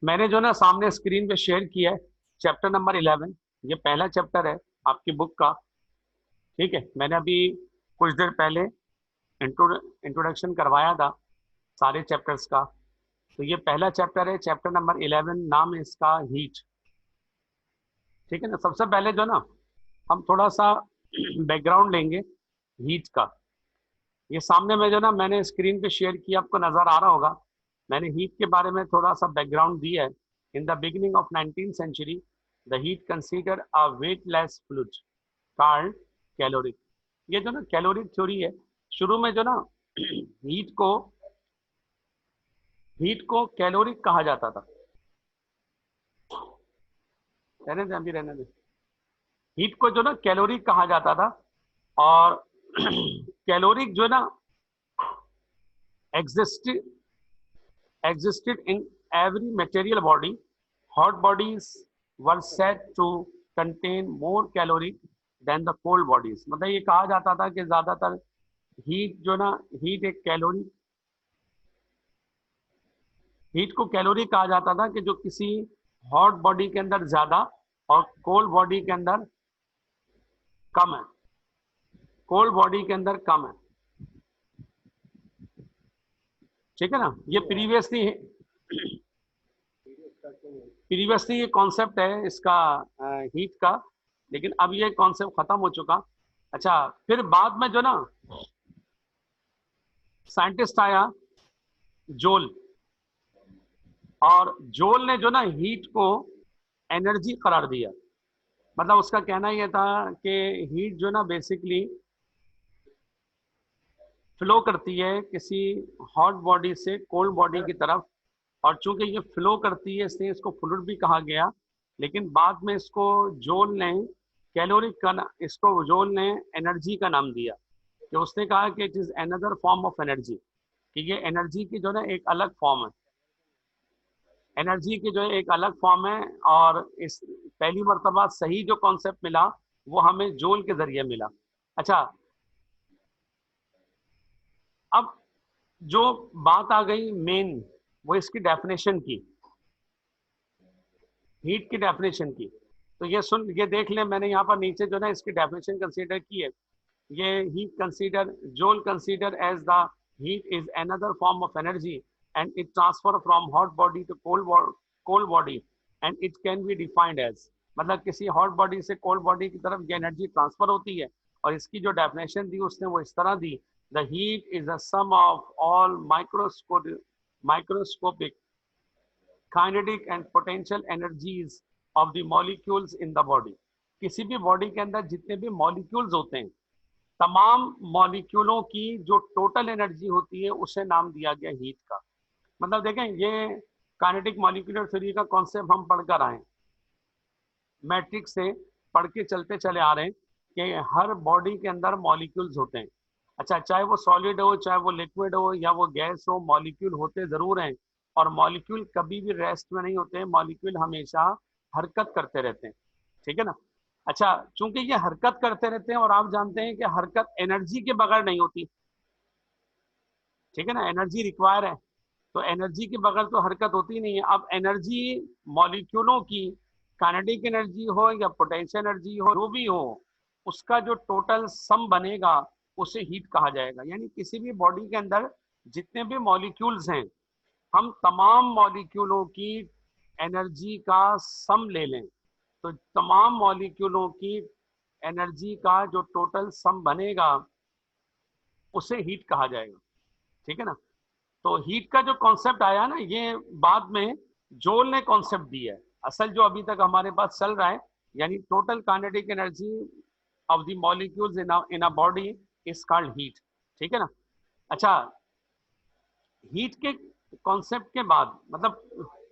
मैंने जो ना सामने स्क्रीन पे शेयर किया है चैप्टर नंबर 11। ये पहला चैप्टर है आपकी बुक का। ठीक है, मैंने अभी कुछ देर पहले इंट्रोडक्शन करवाया था सारे चैप्टर्स का। तो ये पहला चैप्टर है, चैप्टर नंबर 11, नाम है इसका हीट। ठीक है ना। सबसे पहले जो ना हम थोड़ा सा बैकग्राउंड लेंगे हीट का। ये सामने में जो ना मैंने स्क्रीन पे शेयर किया, आपको नजर आ रहा होगा। मैंने हीट के बारे में थोड़ा सा बैकग्राउंड दिया है। In the beginning of 19th century the heat consider a weightless fluid called caloric. ये जो ना कैलोरिक थ्योरी है, शुरू में जो ना हीट को कैलोरिक कहा जाता था। रहने दें, अभी रहने दें। हीट को जो ना कैलोरिक कहा जाता था। और कैलोरिक जो ना existed existed in every material body. Hot bodies were said to contain more calorie than the cold bodies। मतलब ये कहा जाता था कि ज्यादातर हीट को कैलोरी कहा जाता था कि जो किसी हॉट बॉडी के अंदर ज्यादा और कोल्ड बॉडी के अंदर कम है। कोल्ड बॉडी के अंदर कम है। ठीक है ना। ये प्रीवियसली ये कॉन्सेप्ट है इसका, हीट का। लेकिन अब ये कॉन्सेप्ट खत्म हो चुका। अच्छा, फिर बाद में जो ना साइंटिस्ट आया जोल। और जोल ने जो ना हीट को एनर्जी करार दिया। मतलब उसका कहना यह था कि हीट जो ना बेसिकली फ्लो करती है किसी हॉट बॉडी से कोल्ड बॉडी की तरफ। और चूंकि ये फ्लो करती है इसलिए इसको फ्लूइड भी कहा गया। लेकिन बाद में इसको जोल ने एनर्जी का नाम दिया। कि उसने कहा कि it is another form of energy, कि ये एनर्जी की जो ना एक अलग फॉर्म है। एनर्जी की जो है एक अलग फॉर्म है। और इस पहली मर्तबा सही जो कॉन्सेप्ट मिला वो हमें जोल के जरिए मिला। अच्छा, अब जो बात आ गई मेन, वो इसकी डेफिनेशन की, हीट की डेफिनेशन की। तो ये देख लें, मैंने यहाँ पर नीचे जो ना इसकी डेफिनेशन कंसीडर की है। ये heat consider joule consider as the heat is another form of energy and it transfer from hot body to cold body and it can be defined as. मतलब किसी हॉट बॉडी से cold body की तरफ ये energy transfer होती है। और इसकी जो डेफिनेशन दी उसने वो इस तरह दी: the heat is a sum of all microscopic kinetic and potential energies of the molecules in the body. किसी भी बॉडी के अंदर जितने भी मॉलिक्यूल्स होते हैं, तमाम मॉलिक्यूलों की जो टोटल एनर्जी होती है उसे नाम दिया गया हीट का। मतलब देखें, ये काइनेटिक मॉलिक्यूलर थ्योरी का कॉन्सेप्ट हम पढ़कर आए, मैट्रिक्स से पढ़ के चलते चले आ रहे हैं कि हर बॉडी के अंदर मॉलिक्यूल्स होते हैं। अच्छा, चाहे वो सॉलिड हो, चाहे वो लिक्विड हो, या वो गैस हो, मॉलिक्यूल होते जरूर हैं। और मॉलिक्यूल कभी भी रेस्ट में नहीं होते हैं, मॉलिक्यूल हमेशा हरकत करते रहते हैं। ठीक है ना। अच्छा, चूंकि ये हरकत करते रहते हैं और आप जानते हैं कि हरकत एनर्जी के बगैर नहीं होती। ठीक है ना, एनर्जी रिक्वायर है। तो एनर्जी के बगैर तो हरकत होती नहीं है। अब एनर्जी मॉलिक्यूलों की काइनेटिक एनर्जी हो या पोटेंशियल एनर्जी हो, जो भी हो, उसका जो टोटल सम बनेगा उसे हीट कहा जाएगा। यानी किसी भी बॉडी के अंदर जितने भी मॉलिक्यूल्स हैं, हम तमाम मॉलिक्यूलों की एनर्जी का सम ले लें, तो तमाम मॉलिक्यूलों की एनर्जी का जो टोटल सम बनेगा उसे हीट कहा जाएगा। ठीक है ना। तो हीट का जो कॉन्सेप्ट आया ना, ये बाद में जोल ने कॉन्सेप्ट दिया है। असल जो अभी तक हमारे पास चल रहा है, यानी total kinetic energy of the molecules in a body is called heat. ठीक है ना। अच्छा, हीट के कॉन्सेप्ट के बाद, मतलब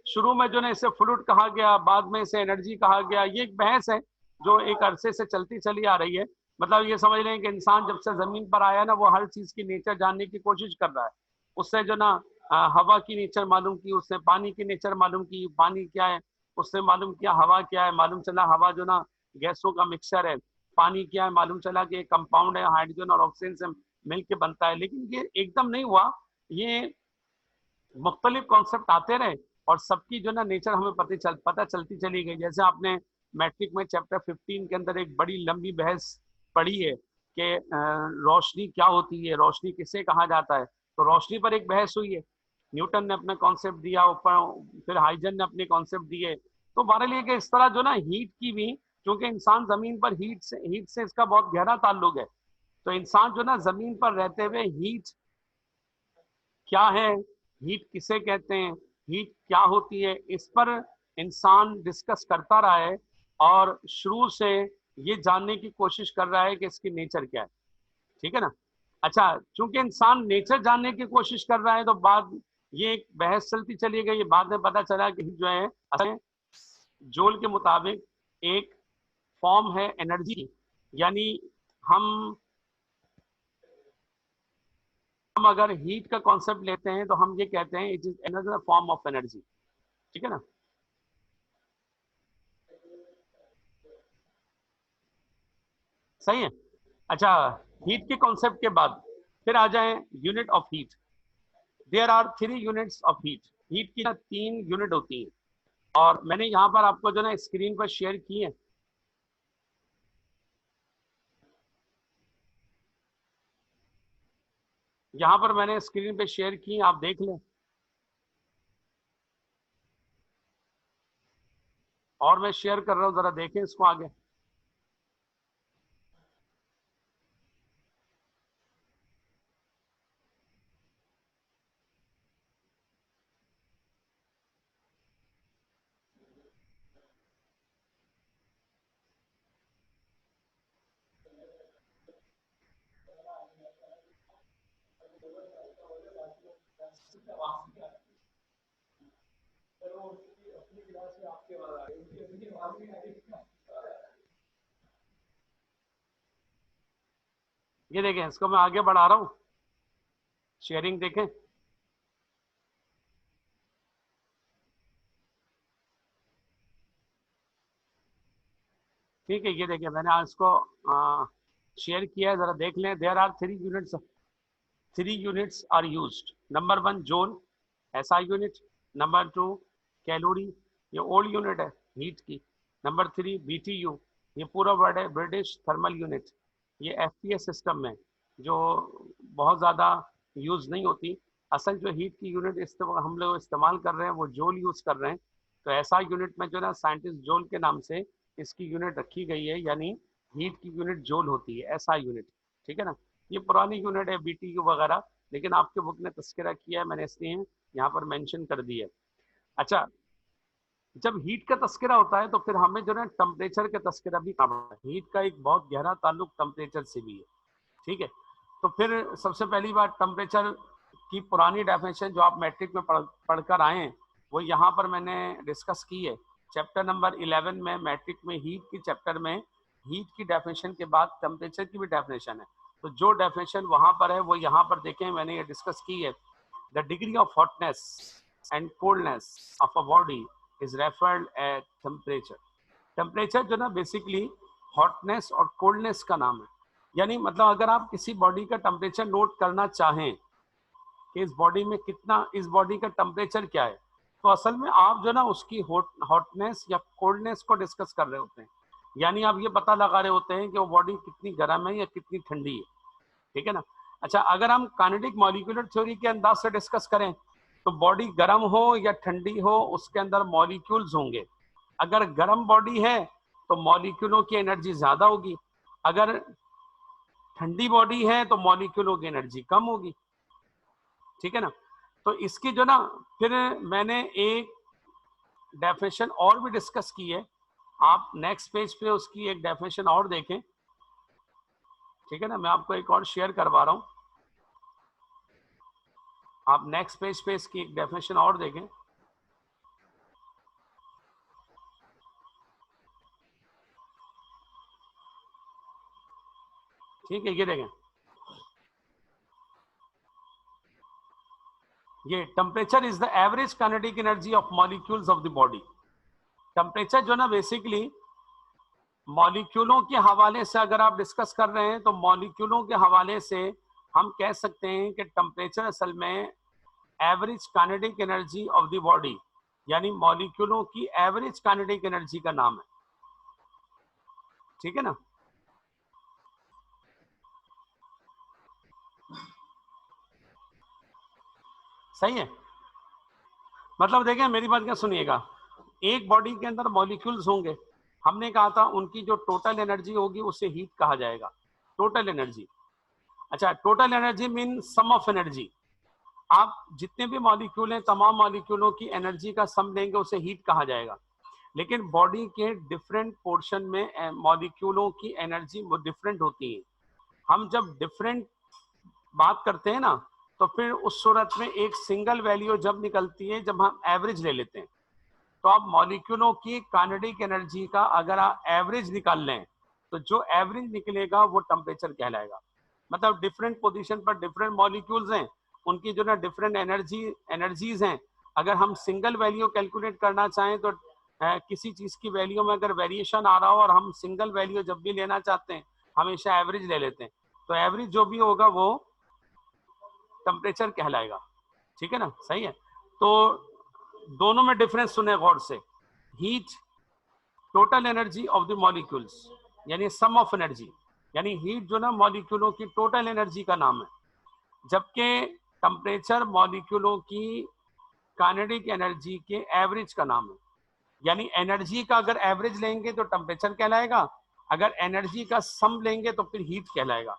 शुरू में जो ना इसे फ्लूइड कहा गया, बाद में इसे एनर्जी कहा गया, ये एक बहस है जो एक अरसे से चलती चली आ रही है। मतलब ये समझ लें कि इंसान जब से जमीन पर आया ना, वो हर चीज की नेचर जानने की कोशिश कर रहा है। उससे जो ना हवा की नेचर मालूम की, उससे पानी की नेचर मालूम की, पानी क्या है उससे मालूम किया, हवा क्या है मालूम चला, हवा जो ना गैसों का मिक्सचर है। पानी क्या है मालूम चला कि एक कंपाउंड है, हाइड्रोजन और ऑक्सीजन से मिलकर बनता है। लेकिन ये एकदम नहीं हुआ, ये मुख्तलिफ कॉन्सेप्ट आते रहे। और सबकी जो ना नेचर हमें पता चलती चली गई। जैसे आपने मैट्रिक में चैप्टर 15 के अंदर एक बड़ी लंबी बहस पढ़ी है कि रोशनी क्या होती है, रोशनी किसे कहा जाता है, तो रोशनी पर एक बहस हुई है। न्यूटन ने अपना कॉन्सेप्ट दिया ऊपर, फिर हाइजन ने अपने कॉन्सेप्ट दिए। तो बहरहाल ये कि इस तरह जो ना हीट की भी, क्योंकि इंसान जमीन पर हीट से इसका बहुत गहरा ताल्लुक है, तो इंसान जो ना जमीन पर रहते हुए हीट क्या है, हीट किसे कहते हैं, हीट क्या होती है, इस पर इंसान डिस्कस करता रहा है और शुरू से ये जानने की कोशिश कर रहा है कि इसकी नेचर क्या है। ठीक है ना। अच्छा, चूंकि इंसान नेचर जानने की कोशिश कर रहा है तो बाद ये एक बहस चलती चली गई। बाद में पता चला कि जो है असल में जोल के मुताबिक एक फॉर्म है एनर्जी, यानी हम अगर हीट का कॉन्सेप्ट लेते हैं तो हम ये कहते हैं it is another form of energy. ठीक है ना। सही है। अच्छा, हीट के कॉन्सेप्ट के बाद फिर आ जाए unit of heat. There are 3 units of heat. Heat की 3 यूनिट होती हैं और मैंने यहाँ पर आपको जो ना स्क्रीन पर शेयर की है। यहाँ पर मैंने स्क्रीन पे शेयर की, आप देख लें। और मैं शेयर कर रहा हूँ, जरा देखें इसको आगे। ये देखें, इसको मैं आगे बढ़ा रहा हूँ, शेयरिंग देखें। ठीक है, ये देखिए मैंने आज इसको शेयर किया है, जरा देख लें। There are 3 units, 3 units are used. Number 1 joule, ऐसा यूनिट। नंबर 2 कैलोरी, ये ओल्ड यूनिट है हीट की। नंबर 3 बीटीयू, ये पूरा वर्ड है ब्रिटिश थर्मल यूनिट। ये एफपीएस सिस्टम में जो बहुत ज़्यादा यूज़ नहीं होती। असल जो हीट की यूनिट हम लोग इस्तेमाल कर रहे हैं वो जोल यूज़ कर रहे हैं। तो ऐसा यूनिट में जो ना साइंटिस्ट जोल के नाम से इसकी यूनिट रखी गई है, यानी हीट की यूनिट जोल होती है, ऐसा यूनिट। ठीक है ना। ये पुरानी यूनिट है बीटीयू वगैरह, लेकिन आपके बुक ने तस्करा किया है, मैंने इसलिए यहाँ पर मेंशन कर दी है। अच्छा, जब हीट का तस्करा होता है तो फिर हमें जो है टेम्परेचर का तस्करा भी करना है। हीट का एक बहुत गहरा ताल्लुक टेम्परेचर से भी है। ठीक है। तो फिर सबसे पहली बात, टेम्परेचर की पुरानी डेफिनेशन जो आप मैट्रिक में पढ़कर आए हैं वो यहाँ पर मैंने डिस्कस की है। चैप्टर नंबर 11 में मैट्रिक में हीट की चैप्टर में हीट की डेफिनेशन के बाद टेम्परेचर की भी डेफिनेशन है। तो जो डेफिनेशन वहाँ पर है वो यहाँ पर देखें, मैंने ये डिस्कस की है। The degree of hotness and coldness of a body is referred at temperature. Temperature जो ना बेसिकली हॉटनेस और कोल्डनेस का नाम है। यानी मतलब अगर आप किसी बॉडी का टेम्परेचर नोट करना चाहें कि इस बॉडी में कितना, इस बॉडी का टेम्परेचर क्या है, तो असल में आप जो ना उसकी हॉटनेस या कोल्डनेस को डिस्कस कर रहे होते हैं। यानी आप ये पता लगा रहे होते हैं कि वो बॉडी कितनी गर्म है या कितनी ठंडी है। ठीक है ना। अच्छा, अगर हम काइनेटिक मॉलिक्यूलर थ्योरी के अंदाज से डिस्कस करें तो बॉडी गर्म हो या ठंडी हो उसके अंदर मॉलिक्यूल्स होंगे। अगर गर्म बॉडी है तो मॉलिक्यूलों की एनर्जी ज्यादा होगी, अगर ठंडी बॉडी है तो मॉलिक्यूलों की एनर्जी कम होगी। ठीक है ना। तो इसकी जो ना फिर मैंने एक डेफिनेशन और भी डिस्कस की है, आप नेक्स्ट पेज पे उसकी एक डेफिनेशन और देखें। ठीक है ना, मैं आपको एक और शेयर करवा रहा हूं, आप नेक्स्ट पेज पे इसकी एक डेफिनेशन और देखें। ठीक है, ये देखें, ये temperature is the average kinetic energy of molecules of the body. Temperature जो ना बेसिकली मॉलिक्यूलों के हवाले से अगर आप डिस्कस कर रहे हैं तो मॉलिक्यूलों के हवाले से हम कह सकते हैं कि टेम्परेचर असल में average kinetic energy of the body यानी मॉलिक्यूलों की एवरेज काइनेटिक एनर्जी का नाम है, ठीक है ना। सही है, मतलब देखें मेरी बात क्या सुनिएगा, एक बॉडी के अंदर मॉलिक्यूल्स होंगे, हमने कहा था उनकी जो टोटल एनर्जी होगी उसे हीट कहा जाएगा, टोटल एनर्जी। अच्छा, total energy mean sum of energy. आप जितने भी मॉलिक्यूल हैं तमाम मॉलिक्यूलों की एनर्जी का सम लेंगे उसे हीट कहा जाएगा। लेकिन बॉडी के डिफरेंट पोर्शन में मॉलिक्यूलों की एनर्जी वो डिफरेंट होती है। हम जब डिफरेंट बात करते हैं ना, तो फिर उस सूरत में एक सिंगल वैल्यू जब निकलती है जब हम एवरेज ले लेते हैं। तो आप मॉलिक्यूलों की काइनेटिक एनर्जी का अगर आप एवरेज निकाल लें तो जो एवरेज निकलेगा वो टेम्परेचर कहलाएगा। मतलब डिफरेंट पोजीशन पर डिफरेंट मॉलिक्यूल्स हैं, उनकी जो ना डिफरेंट एनर्जीज हैं। अगर हम सिंगल वैल्यू कैलकुलेट करना चाहें तो किसी चीज की वैल्यू में अगर वेरिएशन आ रहा हो और हम सिंगल वैल्यू जब भी लेना चाहते हैं हमेशा एवरेज ले लेते हैं, तो एवरेज जो भी होगा वो टेम्परेचर कहलाएगा, ठीक है ना। सही है, तो दोनों में डिफरेंस सुने गौर से। Heat total energy of the molecules यानी सम ऑफ एनर्जी, यानी हीट जो ना मॉलिक्यूलों की टोटल एनर्जी का नाम है, जबकि टेम्परेचर मॉलिक्यूलों की काइनेटिक एनर्जी के एवरेज का नाम है। यानी एनर्जी का अगर एवरेज लेंगे तो टेम्परेचर कहलाएगा, अगर एनर्जी का सम लेंगे तो फिर हीट कहलाएगा,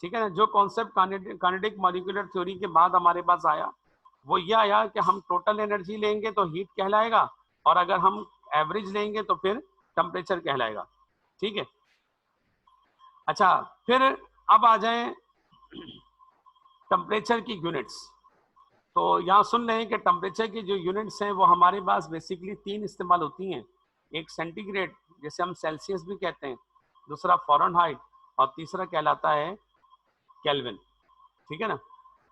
ठीक है ना। जो कॉन्सेप्ट काइनेटिक मॉलिक्यूलर थ्योरी के बाद हमारे पास आया वो ये आया कि हम टोटल एनर्जी लेंगे तो हीट कहलाएगा, और अगर हम एवरेज लेंगे तो फिर टेम्परेचर कहलाएगा, ठीक है। अच्छा, फिर अब आ जाए टेम्परेचर की यूनिट्स। तो यहाँ सुन रहे हैं कि टेम्परेचर की जो यूनिट्स हैं वो हमारे पास बेसिकली तीन इस्तेमाल होती हैं। एक सेंटीग्रेड जिसे हम सेल्सियस भी कहते हैं, दूसरा फ़ारेनहाइट और तीसरा कहलाता है केल्विन, ठीक है ना।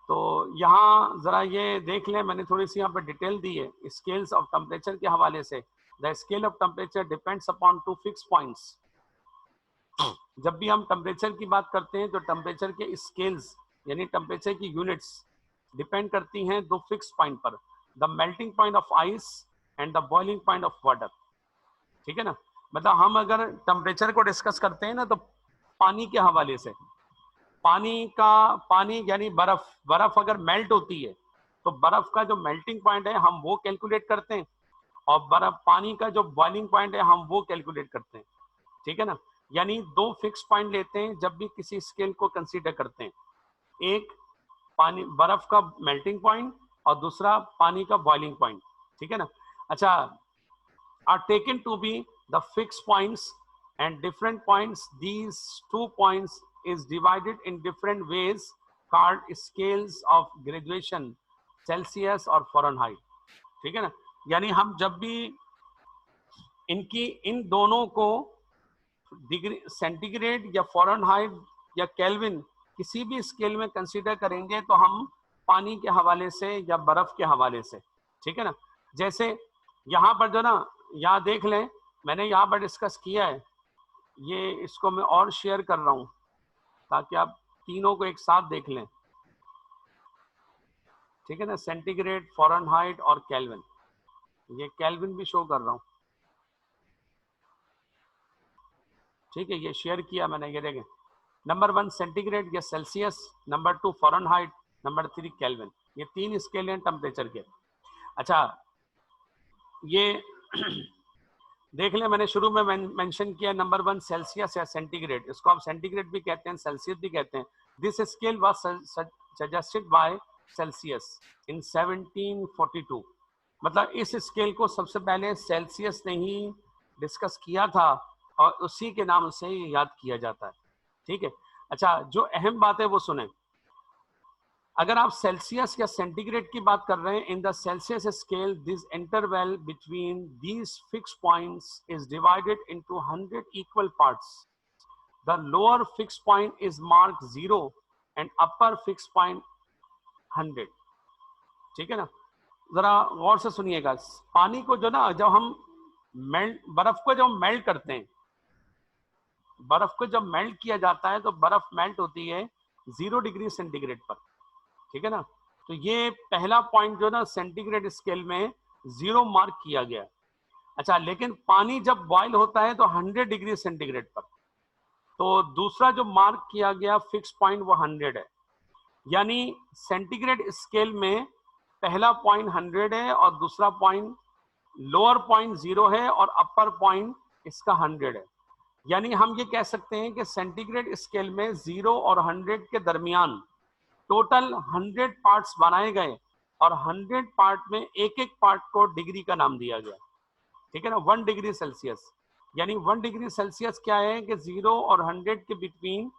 तो यहाँ जरा ये देख लें, मैंने थोड़ी सी यहाँ पर डिटेल दी है स्केल्स ऑफ टेम्परेचर के हवाले से। The scale of temperature depends upon two fix points. जब भी हम टेम्परेचर की बात करते हैं तो टेम्परेचर के स्केल्स यानी टेम्परेचर की यूनिट्स डिपेंड करती हैं दो फिक्स पॉइंट पर, the melting point of ice and the boiling point of water, ठीक है ना। मतलब हम अगर टेम्परेचर को डिस्कस करते हैं ना तो पानी के हवाले से, पानी यानी बर्फ, बर्फ अगर मेल्ट होती है तो बर्फ का जो मेल्टिंग पॉइंट है हम वो कैलकुलेट करते हैं, और बर्फ पानी का जो बॉइलिंग पॉइंट है हम वो कैलकुलेट करते हैं, ठीक है ना। यानी दो फिक्स पॉइंट लेते हैं जब भी किसी स्केल को कंसीडर करते हैं, एक पानी बर्फ का मेल्टिंग पॉइंट और दूसरा पानी का बॉइलिंग पॉइंट, ठीक है ना। अच्छा, are taken to be the fix points and different points, these two points is divided in different ways called scales of graduation Celsius और Fahrenheit, ठीक है ना। यानी हम जब भी इन दोनों को डिग्री सेंटीग्रेड या फ़ारेनहाइट या केल्विन किसी भी स्केल में कंसीडर करेंगे तो हम पानी के हवाले से या बर्फ के हवाले से, ठीक है ना। जैसे यहाँ पर जो ना, यहाँ देख लें मैंने यहाँ पर डिस्कस किया है, ये इसको मैं और शेयर कर रहा हूँ ताकि आप तीनों को एक साथ देख लें, ठीक है ना। सेंटीग्रेड, फ़ारेनहाइट और केल्विन, ये केल्विन भी शो कर रहा हूँ, ठीक है। ये शेयर किया मैंने, ये देखें, नंबर 1 सेंटीग्रेड या Celsius, number 2 Fahrenheit, number 3 kelvin. ये तीन स्केल हैं टेम्परेचर के। अच्छा, ये देख लें, मैंने शुरू में मेंशन किया नंबर 1 सेल्सियस या सेंटीग्रेड, इसको आप सेंटीग्रेड भी कहते हैं, सेल्सियस भी कहते हैं। This scale was suggested by Celsius in 1742। मतलब इस स्केल को सबसे पहले सेल्सियस ने ही डिस्कस किया था और उसी के नाम से याद किया जाता है, ठीक है। अच्छा, जो अहम बात है वो सुने। अगर आप सेल्सियस या सेंटीग्रेड की बात कर रहे हैं, in the Celsius scale this interval between these fix points is divided into 100 equal parts. The lower fix point is mark 0 and upper fix point 100, ठीक है ना। जरा गौर से सुनिएगा, पानी को जो ना, जब हम बर्फ को जब मेल्ट करते हैं, बर्फ को जब मेल्ट किया जाता है तो बर्फ मेल्ट होती है 0 डिग्री सेंटीग्रेड पर, ठीक है ना। तो ये पहला पॉइंट जो ना सेंटीग्रेड स्केल में 0 मार्क किया गया। अच्छा, लेकिन पानी जब बॉयल होता है तो 100 डिग्री सेंटीग्रेड पर, तो दूसरा जो मार्क किया गया फिक्स पॉइंट वो 100 है। यानी सेंटीग्रेड स्केल में पहला पॉइंट 100 है और दूसरा पॉइंट, लोअर पॉइंट 0 है और अपर पॉइंट इसका 100 है। यानी हम ये कह सकते हैं कि सेंटीग्रेड स्केल में 0 और 100 के दरमियान टोटल 100 पार्ट्स बनाए गए और 100 पार्ट में एक एक पार्ट को डिग्री का नाम दिया गया। ठीक है ना, 1 डिग्री सेल्सियस। यानी 1 डिग्री सेल्सियस क्या है कि 0 और 100 के बिटवीन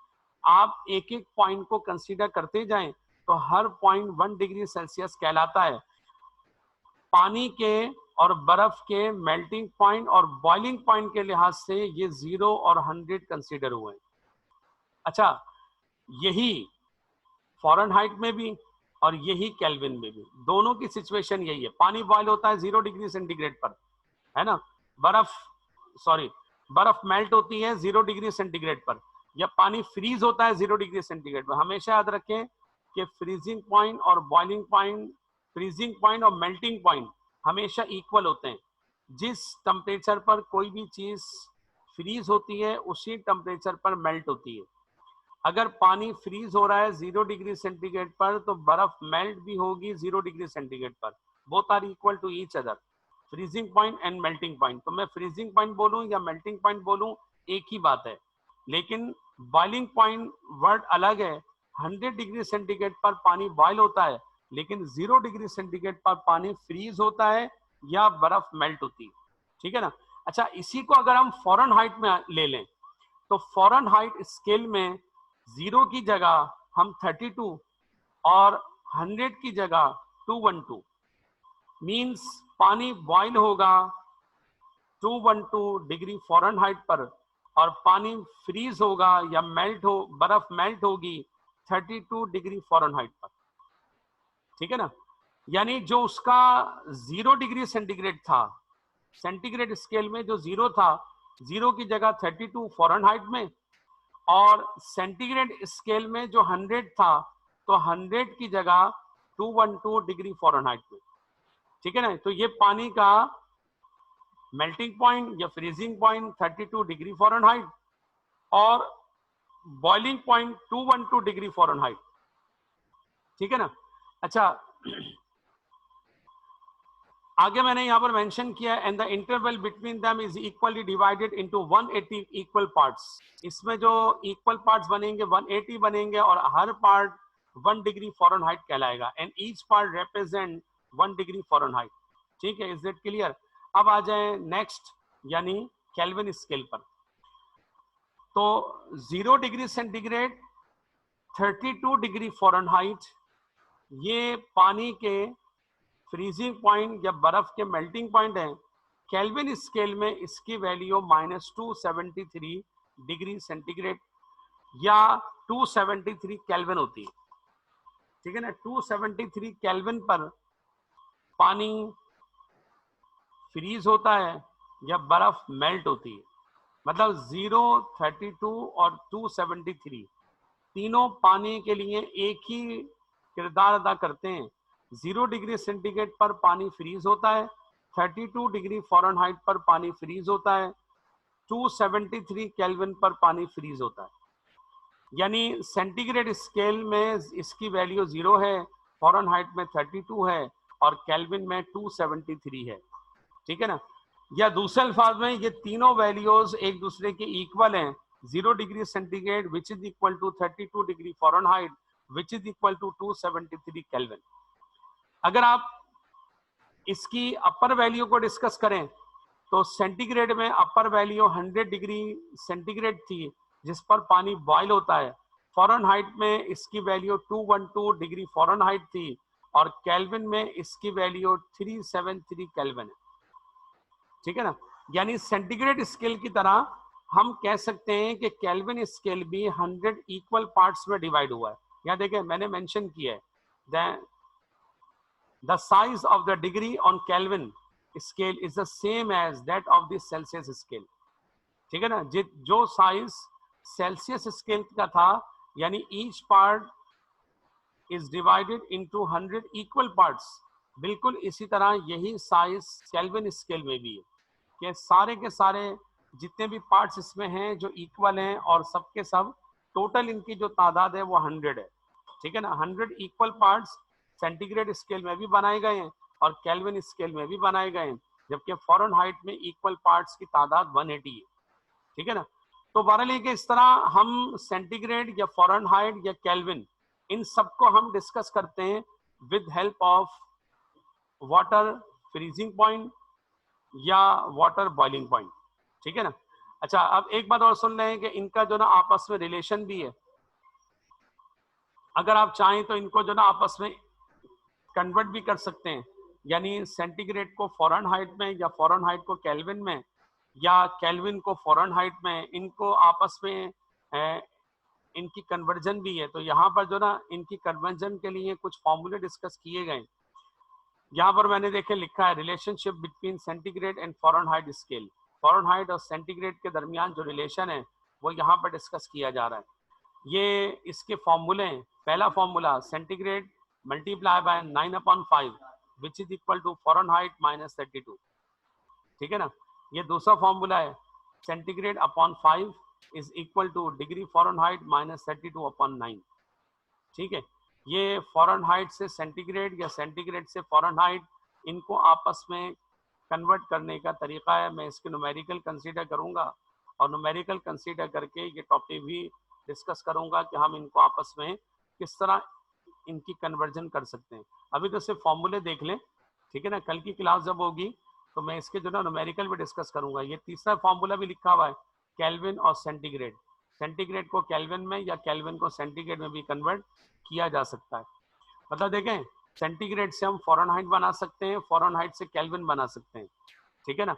आप एक एक पॉइंट को कंसीडर करते जाएं तो हर पॉइंट 1 डिग्री सेल्सियस कहलाता है। पानी के और बर्फ के मेल्टिंग पॉइंट और बॉइलिंग पॉइंट के लिहाज से ये 0 और 100 कंसीडर हुए हैं। अच्छा, यही फ़ारेनहाइट में भी और यही केल्विन में भी, दोनों की सिचुएशन यही है। पानी बॉयल होता है 0 डिग्री सेंटीग्रेड पर, है ना। बर्फ मेल्ट होती है 0 डिग्री सेंटीग्रेड पर, या पानी फ्रीज होता है 0 डिग्री सेंटीग्रेड पर। हमेशा याद रखें कि फ्रीजिंग पॉइंट और बॉइलिंग पॉइंट, फ्रीजिंग पॉइंट और मेल्टिंग पॉइंट हमेशा इक्वल होते हैं। जिस टेम्परेचर पर कोई भी चीज फ्रीज होती है उसी टेम्परेचर पर मेल्ट होती है। अगर पानी फ्रीज हो रहा है 0 डिग्री सेंटीग्रेड पर तो बर्फ मेल्ट भी होगी 0 डिग्री सेंटीग्रेड पर। Both are equal to each other, freezing point and melting point. तो मैं फ्रीजिंग पॉइंट बोलूं या मेल्टिंग पॉइंट बोलूं एक ही बात है, लेकिन बॉइलिंग पॉइंट वर्ड अलग है। 100 डिग्री सेंटीग्रेड पर पानी बॉयल होता है, लेकिन 0 डिग्री सेंटीग्रेड पर पानी फ्रीज होता है या बर्फ मेल्ट होती है। ठीक है ना। अच्छा, इसी को अगर हम फ़ारेनहाइट में ले लें तो फ़ारेनहाइट स्केल में 0 की जगह हम 32 और 100 की जगह 212, मीन्स पानी बॉयल होगा 212 डिग्री फ़ारेनहाइट पर और पानी फ्रीज होगा या बर्फ मेल्ट होगी 32 डिग्री फ़ारेनहाइट पर। ठीक है ना। यानी जो उसका 0 डिग्री सेंटीग्रेड था, सेंटीग्रेड स्केल में जो 0 था, 0 की जगह 32 फ़ारेनहाइट में, और सेंटीग्रेड स्केल में जो 100 था तो 100 की जगह 212 डिग्री फ़ारेनहाइट में। ठीक है ना। तो ये पानी का मेल्टिंग पॉइंट या फ्रीजिंग पॉइंट 32 डिग्री फ़ारेनहाइट और बॉइलिंग पॉइंट 212 डिग्री फ़ारेनहाइट। ठीक है ना। अच्छा, आगे मैंने यहां पर मेंशन किया, and the interval between them is equally divided into 180 equal parts. इसमें जो इक्वल पार्ट्स बनेंगे 180 बनेंगे और हर पार्ट 1 डिग्री फ़ारेनहाइट कहलाएगा, and each part represent 1 degree Fahrenheit. ठीक है, इज इट क्लियर। अब आ जाए नेक्स्ट, यानी केल्विन स्केल पर। तो 0 डिग्री सेंटीग्रेड, 32 डिग्री फ़ारेनहाइट, ये पानी के फ्रीजिंग पॉइंट या बर्फ के मेल्टिंग पॉइंट है। केल्विन स्केल में इसकी वैल्यू -273 डिग्री सेंटीग्रेड या 273 केल्विन होती है। ठीक है ना। 273 केल्विन पर पानी फ्रीज होता है या बर्फ मेल्ट होती है। मतलब 0, 32 और 273 तीनों पानी के लिए एक ही किरदार अदा करते हैं। 0 डिग्री सेंटीग्रेड पर पानी फ्रीज होता है, 32 डिग्री फ़ारेनहाइट पर पानी फ्रीज होता है, 273 केल्विन पर पानी फ्रीज होता है। यानी सेंटीग्रेड स्केल में इसकी वैल्यू 0 है, फ़ारेनहाइट में 32 है और केल्विन में 273 है। ठीक है ना। या दूसरे अल्फाज में ये तीनों वैल्यूज एक दूसरे के इक्वल हैं। 0 degree centigrade which is equal to 32 degree Fahrenheit which is equal to 273 kelvin. अगर आप इसकी अपर वैल्यू को डिस्कस करें तो सेंटीग्रेड में अपर वैल्यू 100 डिग्री सेंटीग्रेड थी जिस पर पानी बॉयल होता है। फ़ारेनहाइट में इसकी वैल्यू 212 डिग्री फ़ारेनहाइट थी और केल्विन में इसकी वैल्यू 373 केल्विन है। ठीक है ना। यानी सेंटीग्रेड स्केल की तरह हम कह सकते हैं कि केल्विन स्केल भी 100 इक्वल पार्ट्स में डिवाइड हुआ है। यहाँ देखें, मैंने मेंशन किया है the size of the degree on Kelvin scale is the same as that of the Celsius scale. ठीक है ना। जो साइज सेल्सियस स्केल का था, यानी each part is divided into 100 equal parts, बिल्कुल इसी तरह यही साइज केल्विन स्केल में भी है कि सारे के सारे जितने भी पार्ट्स इसमें हैं जो इक्वल हैं और सबके सब टोटल इनकी जो तादाद है वो 100 है, ठीक है ना। 100 इक्वल पार्ट्स सेंटीग्रेड स्केल में भी बनाए गए हैं और केल्विन स्केल में भी बनाए गए हैं, जबकि फ़ारेनहाइट में इक्वल पार्ट्स की तादाद 180 है, ठीक है ना। तो बहरहाल कि इस तरह हम सेंटीग्रेड या फ़ारेनहाइट या केल्विन इन सबको हम डिस्कस करते हैं with help of water freezing point या वाटर बॉइलिंग पॉइंट, ठीक है ना। अच्छा, अब एक बात और सुन रहे हैं कि इनका जो ना आपस में रिलेशन भी है। अगर आप चाहें तो इनको जो ना आपस में कन्वर्ट भी कर सकते हैं, यानी सेंटीग्रेड को फ़ारेनहाइट में या फ़ारेनहाइट को केल्विन में या केल्विन को फ़ारेनहाइट में, इनको आपस में इनकी कन्वर्जन भी है। तो यहाँ पर जो ना इनकी कन्वर्जन के लिए कुछ फॉर्मूले डिस्कस किए गए। यहाँ पर मैंने देखे लिखा है relationship between centigrade and Fahrenheit scale. Fahrenheit और सेंटीग्रेड के दरमियान जो रिलेशन है वो यहाँ पर डिस्कस किया जा रहा है। ये इसके फॉर्मूले हैं। पहला formula centigrade multiply by 9/5 which is equal to Fahrenheit -32, ठीक है ना। ये दूसरा फॉर्मूला है centigrade upon 5 is equal to degree Fahrenheit -32/9, ठीक है। ये फ़ारेनहाइट से सेंटीग्रेड या सेंटीग्रेड से फ़ारेनहाइट, इनको आपस में कन्वर्ट करने का तरीका है। मैं इसके न्यूमेरिकल कंसीडर करूंगा और न्यूमेरिकल कंसीडर करके ये टॉपिक भी डिस्कस करूंगा कि हम इनको आपस में किस तरह इनकी कन्वर्जन कर सकते हैं। अभी तो सिर्फ फॉर्मूले देख लें, ठीक है ना। कल की क्लास जब होगी तो मैं इसके जो ना न्यूमेरिकल भी डिस्कस करूंगा। ये तीसरा फॉर्मूला भी लिखा हुआ है केल्विन और सेंटीग्रेड। सेंटीग्रेड को केल्विन में या केल्विन को सेंटीग्रेड में भी कन्वर्ट किया जा सकता है। मतलब देखें, सेंटीग्रेड से हम फ़ारेनहाइट बना सकते हैं, फ़ारेनहाइट से केल्विन बना सकते हैं, ठीक है ना।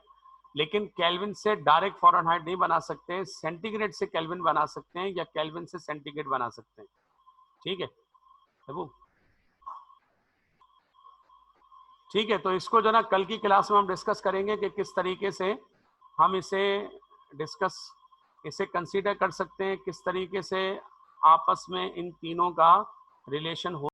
लेकिन केल्विन से डायरेक्ट फ़ारेनहाइट नहीं बना सकते, सेंटीग्रेड से केल्विन बना सकते हैं या केल्विन से सेंटीग्रेड बना सकते हैं, ठीक है। ठीक है, तो इसको जो ना कल की क्लास में हम डिस्कस करेंगे कि किस तरीके से हम इसे कंसीडर कर सकते हैं, किस तरीके से आपस में इन तीनों का रिलेशन हो